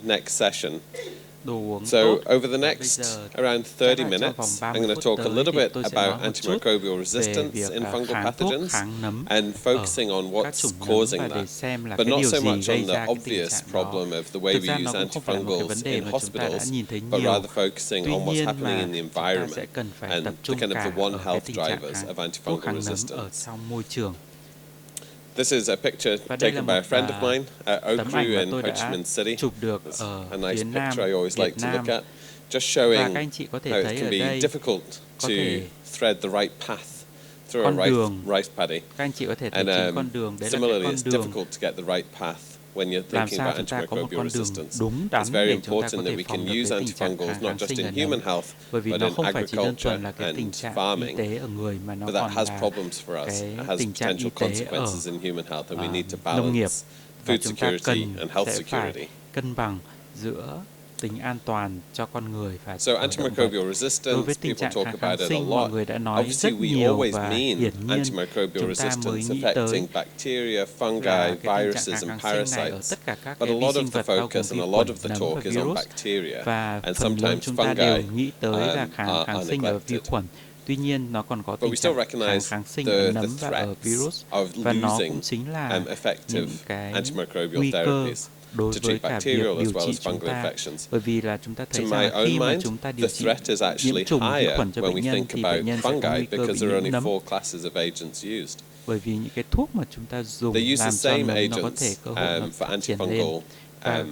next session. Đồ uống So tốt. over the Và bây next giờ around chắc 30 là trong vòng minutes, 30 I'm going to phút talk a tới little thì bit tôi sẽ nói about một chút antimicrobial về resistance việc in fungal kháng thuốc, pathogens kháng nấm and ở focusing on các what's chủng nấm causing và để that, xem là but cái not điều so gì much gây on the ra cái tình obvious trạng đó. problem of the way Thực we ra nó use cũng không phải là một cái vấn antifungals đề in mà chúng ta đã hospitals, nhìn thấy but nhiều. rather focusing Tuy on what's nhiên happening in mà the chúng ta sẽ environment cần phải and tập the trung kind of cả the one ở cái health tình trạng drivers of thuốc antifungal kháng nấm ở resistance. trong môi trường. This is a picture Và đây là taken by a một friend of mine at Oak tấm ảnh Crew mà in tôi Ho Chi đã Minh City. chụp được It's ở a nice phía nam picture I always Việt like to look Nam. at, just Và showing các anh chị có thể how it thấy can ở be đây difficult có to thể thread the right path through con a đường. rice paddy. Các anh chị có thể thấy And chính con đường. Đấy là cái similarly, con it's đường difficult to get the right path when you're làm thinking sao about chúng ta có một antimicrobial con đường resistance. đúng đắn It's very để chúng ta có important thể that we phòng can được use cái tình trạng antifungals kháng not just sinh ở in nấm, human health, bởi vì but nó in không phải chỉ đơn agriculture thuần là cái tình and trạng y farming. tế ở người mà nó But that còn has là problems for us. cái It has tình trạng y potential tế ở consequences in human health, and we need to nông nghiệp, balance và food chúng ta security cần and health sẽ phải security. cân bằng giữa tính an toàn cho con người và So động vật. antimicrobial Đối với resistance, tình people trạng talk kháng about it a sinh, mọi lot. người đã nói Obviously, rất we nhiều always và mean hiển nhiên antimicrobial chúng ta mới resistance nghĩ affecting tới bacteria, là fungi, cái tình trạng viruses, and kháng sinh này ở parasites. tất cả các But cái a vi lot sinh of the vật bao gồm focus and vi a lot khuẩn, of the nấm và talk is on virus, bacteria, và and phần lớn sometimes chúng ta đều fungi nghĩ tới là kháng are sinh ở vi neglected. khuẩn. Tuy nhiên nó còn có But tình we still trạng recognize kháng sinh the ở nấm và ở threats virus, of và nó losing cũng chính là effective những cái antimicrobial nguy cơ therapies đối to với treat cả việc bacterial as điều well trị as chúng fungal ta, infections. bởi vì là chúng ta To thấy my rằng là own khi mà mind, chúng ta the điều trị threat is nhiễm actually trùng vi higher khuẩn cho when bệnh we nhân think thì bệnh about nhân sẽ có fungi nguy cơ because bị there are nhiễm only nấm, 4 classes of agents used. bởi vì những cái thuốc mà chúng ta dùng They use the làm cho same nấm nó có thể agents cơ hội nó for phát triển lên. antifungal Và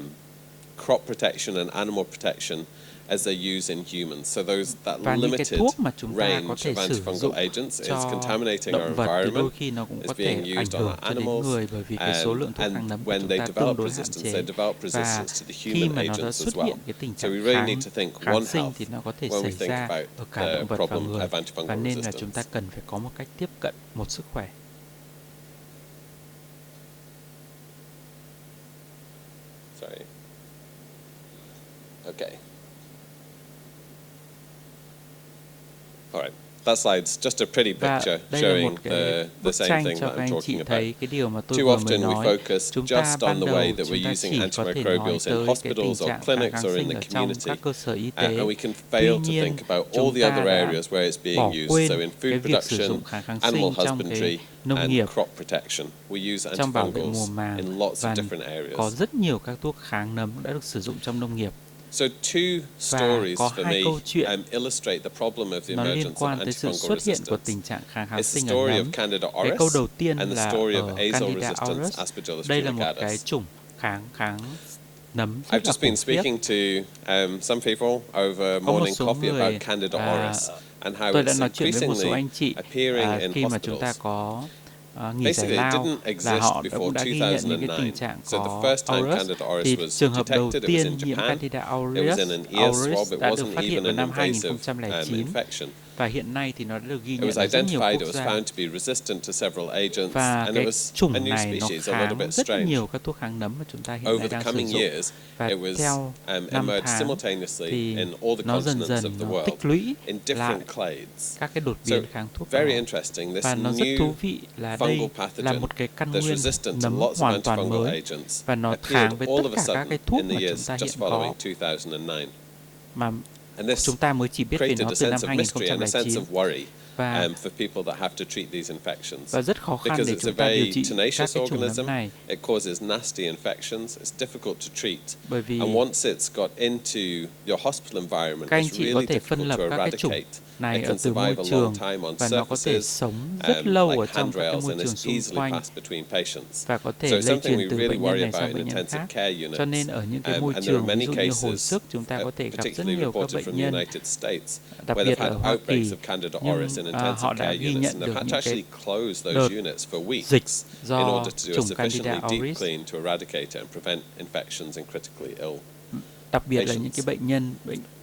crop protection and animal protection as they use in humans. So that và những cái limited thuốc mà chúng ta range có thể of sử antifungal dụng agents is cho contaminating our động vật thì đôi environment, khi nó cũng is có thể being ảnh used on hưởng our cho đến animals, người, bởi vì cái số lượng thuốc and kháng nấm của when chúng they ta tương develop đối hạn resistance, chế. they develop Và resistance to the khi human mà nó đã agents as xuất well. hiện cái tình So trạng we really need to think kháng one sinh health thì nó có thể when we xảy think ra about ở cả the động vật và problem người, of antifungal và nên là chúng ta resistance. cần phải có một cách tiếp cận một sức khỏe. Sorry. Okay. All right. That slide's just a pretty Và picture đây là showing một cái the bức same tranh thing cho that các I'm anh chị talking about. thấy cái điều mà tôi Too vừa mới often we nói. focus Chúng ta just on ban the đầu way that chúng we're ta using chỉ có thể nói antimicrobials in tới cái tình hospitals or trạng clinics kháng or in sinh the ở trong community, các cơ sở y and tế. we can Tuy fail to nhiên, think about all chúng the ta other đã areas where it's being bỏ used. quên So in cái food việc sử dụng production, kháng animal sinh trong cái husbandry, nông and nghiệp, crop protection, we use trong bảo vệ mùa antifungals màng, in lots và of different có areas. rất nhiều các thuốc kháng nấm đã được sử dụng trong nông nghiệp. So two stories có for hai me câu chuyện illustrate the problem of the nó liên emergence of quan tới sự antifungal xuất hiện của resistance. tình trạng kháng It's the sinh ở story of nấm. Candida Cái câu auris đầu tiên and the là story ở of azole Candida resistance auris. Aspergillus Đây là một cái fumigatus. chủng kháng nấm I've rất là just been khủng khiếp. speaking to some people over Có một morning số coffee người, about Candida auris and how tôi đã it's nói chuyện với một số increasingly anh chị appearing in khi mà chúng ta hospitals. có nghỉ giải Basically, it lao, didn't là exist họ before cũng đã ghi nhận những cái 2009. tình trạng So the có first time auris. Candida auris Thì was trường hợp đầu detected, it was tiên in nhiễm Japan. Candida It auris, was in an ear swab. It đã được wasn't phát hiện even vào an năm invasive 2009, infection. và hiện nay thì nó đã được ghi It nhận was ở rất nhiều identified, quốc it was gia. found to be resistant to several agents, Và and cái it was a chủng new này nó species, a little kháng bit rất strange. nhiều các thuốc kháng nấm mà chúng ta hiện nay Over the đang sử coming dụng. years, Và it was theo năm emerged tháng simultaneously thì in all the nó dần continents dần of the nó world tích lũy in lại different clades. các cái đột So biến kháng thuốc đó. very interesting. This Và nó rất thú new vị là đây fungal là pathogen một cái căn that's nguyên resistant to nấm lots of hoàn toàn antifungal mới, agents và nó appeared kháng với all tất of a cả các sudden cái thuốc in mà the chúng years ta just hiện following có, 2009. mà And this chúng ta mới chỉ biết về created nó a từ sense năm of mystery and a sense 2009, of worry và for people that have to treat these infections. và rất khó khăn Because để it's a chúng ta điều very trị các tenacious cái chủng nấm organism, này, it causes nasty infections, it's difficult to treat. bởi vì And once it's got into your hospital environment, các anh it's chị có really thể phân difficult lập to các cái chủng eradicate. này It ở can từ môi survive a long trường, time on và nó có thể surfaces, sống rất lâu ở like trong các cái handrails, môi and trường it's xung easily quanh, passed between patients. và có thể So it's lây something truyền we từ really bệnh nhân worry này sang about in bệnh nhân intensive khác. care units. Cho nên ở những cái môi And there are trường many ví dụ như hồi cases, sức, chúng ta có thể gặp rất particularly nhiều các reported bệnh from the nhân, United States, đặc where biệt they've ở had Hoa outbreaks Kỳ, of Candida nhưng auris in họ intensive đã care ghi units, nhận and they've được had to những actually cái close đợt those units for dịch weeks in do order to do a chủng Candida sufficiently deep auris, clean to eradicate it and prevent infections in critically ill đặc biệt là những patients. cái bệnh nhân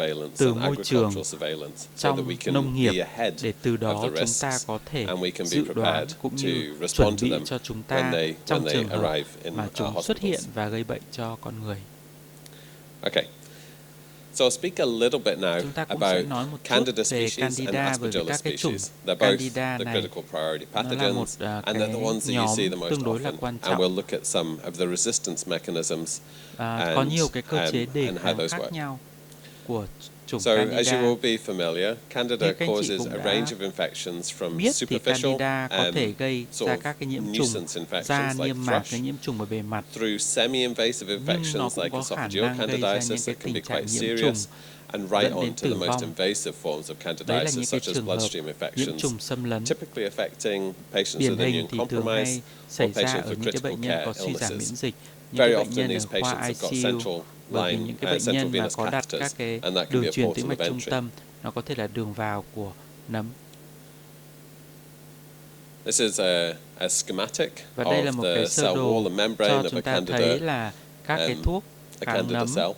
surveillance từ and môi trường agricultural surveillance so that trong we can nông nghiệp be ahead để từ đó of the chúng ta risks có thể and we can be dự đoán prepared cũng to như chuẩn respond to bị them cho chúng when ta trong they trường hợp arrive in mà our chúng xuất hiện hospitals. và gây bệnh cho con người. Okay. So I'll speak a little bit now Chúng ta cũng sẽ about nói một chút Candida về species and Candida, bởi vì Aspergillus các cái chủng species. They're both Candida the này critical priority nó là một pathogens, and cái they're the ones that you see the nhóm most tương đối là often. quan And trọng. we'll look at some of the resistance mechanisms Có nhiều cái cơ chế đề and how kháng those khác work. nhau của chủng So, as you Candida. will be familiar, Candida Như các anh chị causes cũng a đã range of infections from biết thì superficial Candida có thể gây sort ra of các cái nhiễm trùng nuisance da infections like niêm mạc, thrush, cái nhiễm trùng ở bề mặt, through semi-invasive nhưng nó infections cũng like có khả esophageal năng gây ra những candidiasis cái that can be tình trạng quite nhiễm trùng serious, and right dẫn đến on to the tử most vong. invasive forms of Đấy là những candidiasis, cái such as trường hợp bloodstream nhiễm infections, trùng xâm lấn. typically affecting patients Điển with hình immune thì thường compromise hay or xảy ra patients ở with những cái critical bệnh nhân care có suy giảm miễn illnesses. dịch, những Very cái bệnh often nhân these ở khoa patients have got ICU, central bởi vì line, những cái bệnh central nhân mà venous có đặt catheters, các cái and that can đường be a truyền tĩnh portal mạch of trung entry. tâm, nó có thể là đường vào của nấm. This is a schematic Và đây là of một the cái cell sơ wall đồ and membrane cho of a chúng ta Candida, thấy là các cái thuốc a kháng Candida nấm cell,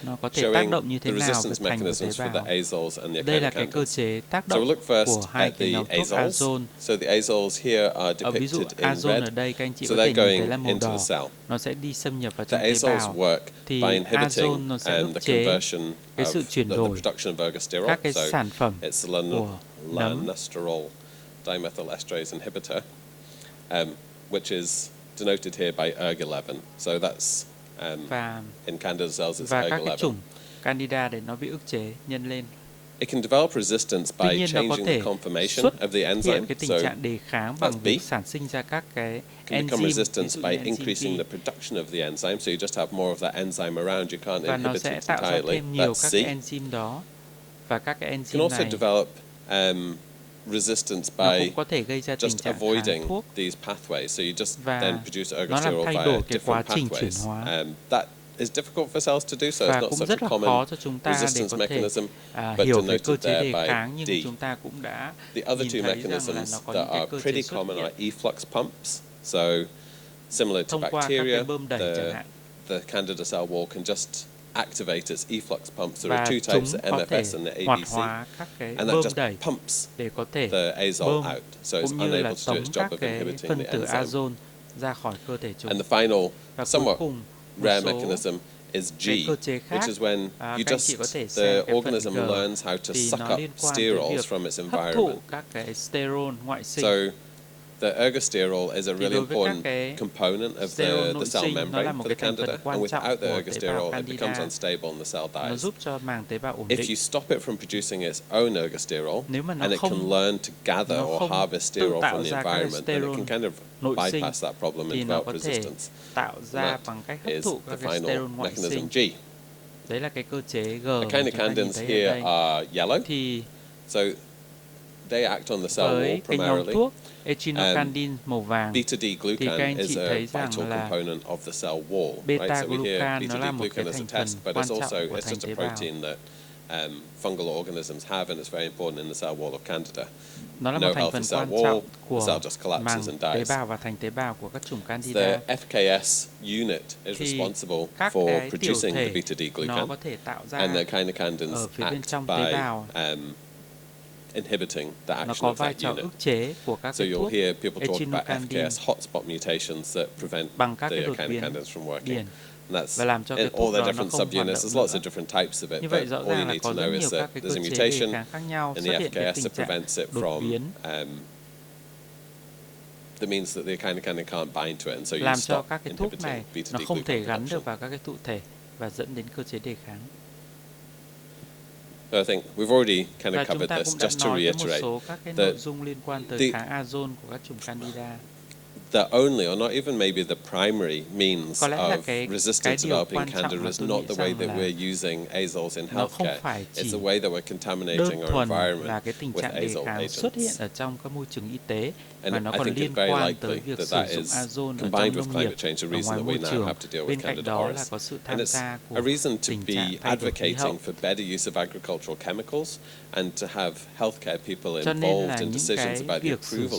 nó có thể tác showing động như the thế nào với resistance thành của tế mechanisms for bào. the azoles and the Đây là cái cơ echinocandins. chế tác So we'll động look first của hai at cái the nhóm thuốc azoles. azole. So the azoles here are Ví dụ depicted in azole red. ở đây các anh chị So có thể they're nhìn thấy going là màu into đỏ, the cell. nó sẽ đi xâm nhập vào The trong tế azoles bào. work Thì by inhibiting azole nó sẽ ức the chế conversion cái sự of chuyển the đổi production of ergosterol. các cái So sản phẩm it's của nấm, lanesterol dimethyl esterase inhibitor, which is denoted here by erg11. So that's và in Candida cells it's các cái erg11. chủng Candida để nó bị ức chế nhân lên. It can develop resistance Tuy by nhiên nó có changing thể the conformation xuất of the hiện enzyme. cái tình So trạng đề kháng that's bằng B. việc sản sinh ra các cái can become enzyme, ví resistant dụ by như increasing enzyme the production of the enzyme. So you just have more of that enzyme around. You can't và nó inhibit sẽ it tạo ra entirely. thêm nhiều That's các C. cái enzyme đó, và các cái You can enzyme also này develop resistance nó by cũng có thể gây ra tình just trạng avoiding kháng thuốc, these pathways. So you just và then produce nó làm ergosterol thay via đổi cái quá different trình chuyển pathways. hóa. That is difficult for cells to do, so Và it's not cũng such rất a là common khó cho chúng ta để resistance có thể mechanism, but hiểu về cơ denoted chế there đề by kháng, nhưng D. chúng ta cũng đã The other nhìn two thấy rằng là mechanisms nó có that những cái are cơ pretty chế xuất common hiện are efflux pumps. So similar to thông qua các bacteria, cái bơm đẩy chẳng hạn. the Candida cell wall can just activate its efflux pumps. There Và are two chúng types, the có thể MFS and the hoạt ABC, hóa các cái and that bơm just đẩy pumps để có thể the azole bơm out. So it's cũng như unable là to do tống its job các of cái inhibiting phân the tử enzyme. azole ra khỏi cơ thể chúng. And the final, Và cuối somewhat cùng một rare số mechanism is G, cái cơ chế khác, which is when you các anh chị có thể just, xem the cái phần organism G, learns how to thì suck nó up liên quan tới sterols việc from its hấp thụ environment. các cái sterol ngoại sinh. So the ergosterol is a really đối với các important cái component of sterol the nội cell sinh, nó là membrane một for the cái thành phần Candida, quan and trọng without the của tế bào ergosterol, it becomes Candida. unstable and the cell Nó dies. giúp cho màng tế bào ổn If định. you stop it from producing its own ergosterol, Nếu mà nó and it can không learn to gather nó or không harvest tự sterol tạo from the ra các cái environment, then it can sterol kind of nội sinh, bypass that problem thì and nó develop có thể resistance. tạo ra That bằng cách hấp is thụ the các cái final sterol ngoại mechanism sinh. G. Đấy là cái cơ chế G mà chúng ta nhìn Echinocandins thấy here ở đây. are yellow, Thì so they act on the cell wall với cái nhóm primarily. thuốc echinocandin màu vàng, Beta D thì các glucan anh is chị a thấy rằng vital là component of the cell wall, right? beta So we hear glucan beta nó là D một cái glucan as a thành test, phần but quan it's also trọng của it's thành just a tế bào. protein that fungal organisms have, and it's very important in the cell wall of Candida. Nó là No một thành healthy phần cell quan wall, trọng the của cell just collapses màng and tế dies. bào và thành tế bào của các chủng The Candida. FKS unit is Thì responsible các for cái tiểu producing the thể beta D nó glucan, có thể tạo ra and the echinocandins ở phía bên act trong tế by bào, inhibiting the nó action có of vai that trò unit. ức chế của các So cái you'll thuốc hear people talk about echinocandin FKS hotspot mutations that prevent bằng các the cái đột biến echinocandins from working. điển And that's và làm cho cái in all thuốc their đó nó different không hoạt subunits. động There's lots of nữa. different types of it, Như but vậy rõ all you ràng là need có to rất know nhiều is các that cái there's cơ a chế đề mutation kháng khác nhau in xuất the hiện cái FKS tình that trạng prevents it đột from biến, that means that the echinocandin can't bind to it, and so you làm cho stop các cái thuốc này inhibiting beta nó D không thể glucan gắn production. được vào các cái thụ thể và dẫn đến cơ chế đề kháng. So I think we've already kind Và of chúng covered ta this. cũng đã Just to nói tới một reiterate, số các cái the- nội dung liên quan tới the- kháng azole của các chủng Candida. the only, or not even maybe the primary means Có lẽ là of cái resistance điều developing quan trọng Candida mà is tôi not nghĩ the way rằng that là we're using azoles in nó không healthcare. phải It's chỉ the way that we're contaminating đơn our thuần là environment cái tình with trạng đề azole kháng xuất hiện agents. ở trong các môi trường y tế, And mà nó I còn think liên it's very quan likely tới việc that sử that dụng is azole ở combined trong with nông climate nghiệp, change, the ở reason ngoài that môi we now trường. have to deal with Bên cạnh Candida đó là auris. có sự And tham it's gia của a reason to tình be trạng thay đổi khí hậu. advocating for better use of agricultural chemicals and to have healthcare people Cho nên involved là in những decisions cái about the việc sử approval